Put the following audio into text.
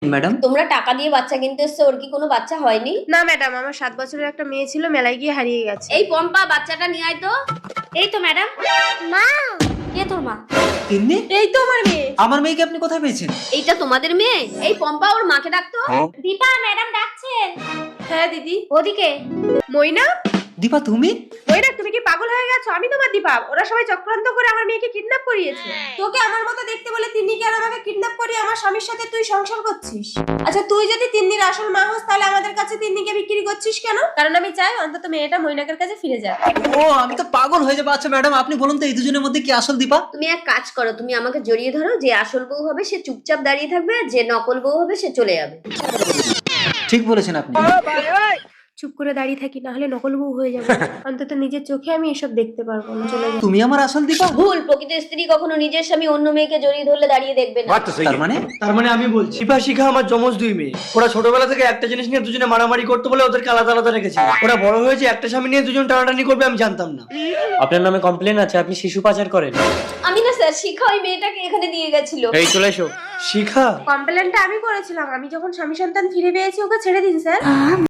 Madam, তোমরা টাকা দিয়ে বাচ্চা কিনতে এসছো, ওর কি কোনো বাচ্চা হয়নি? না ম্যাডাম, আমার 7 বছরের একটা মেয়ে ছিল, মেলায় গিয়ে হারিয়ে গেছে। এই পম্পা, বাচ্চাটা নিয়ে আয় তো। এই তো ম্যাডাম। মা, কে তোর মা? তিন্নি, এই তো আমার মেয়ে। আমার মেয়েকে আপনি কোথায় পেয়েছেন? এইটা তোমাদের মেয়ে? এই পম্পা, ওর মাকে ডাকতো। দীপা ম্যাডাম ডাকছেন। হ্যাঁ দিদি। ওদিকে। মইনা, দীপা তুমি? মইনা তুমি কি পাগল হয়ে গেছো? আমি তোমার দীপা। ওরা সবাই চক্রান্ত করে আমার মেয়েকে কিডন্যাপ করিয়েছে। তোকে আমার মতো দেখতে বলে তিন্নিকে আর আমাকে কিডন্যাপ করিয়ে আমার স্বামীর সাথে তুই সংসার করছিস। আচ্ছা তুই যদি তিন্নির আসল মা হোস, তাহলে আমাদের কাছে তিন্নিকে বিক্রি করছিস কেন? কারণ আমি চাই অন্তত মেয়েটা মইনাকের কাছে ফিরে যাক। ও, আমি তো পাগল হয়ে যাবো। আচ্ছা ম্যাডাম, আপনি বলুন তো এই দুজনের মধ্যে কি আসল দীপা? তুমি এক কাজ করো, তুমি আমাকে জড়িয়ে ধরো। যে আসল বউ হবে সে চুপচাপ দাঁড়িয়ে থাকবে, আর যে নকল বউ হবে সে চলে যাবে। ঠিক বলেছেন আপনি। চুপ করে দাঁড়িয়ে থাকি, না হলে নকল বউ হয়ে যাবে। অন্তত নিজের চোখে আমি এসব দেখতে পারবো না। চলে যাও। তুমি আমার আসল দীপা? ভুল। প্রকৃত স্ত্রী কখনো নিজের স্বামী অন্য মেয়েকে জড়িয়ে ধরলে দাঁড়িয়ে দেখবে না। তার মানে আমি বলছি দীপা শিখা আমার যমজ দুই মেয়ে। ওরা ছোটবেলা থেকে একটা জিনিস নিয়ে দুজনে মারামারি করতে বলে ওদেরকে আলাদা আলাদা রেখেছে। ওরা বড় হয়েছে একটা স্বামী নিয়ে দুজন টানাটানি করবে, আমি জানতাম না। আপনার নামে কমপ্লেন আছে, আপনি শিশু পাচার করেন। আমি না স্যার, শিখা ওই মেয়েটাকে এখানে দিয়ে গেছিল। এই চলে এসো। শিখা? কমপ্লেনটা আমি করেছিলাম। আমি যখন স্বামী সন্তান ফিরে পেয়েছি ওকে ছেড়ে দিন স্যার।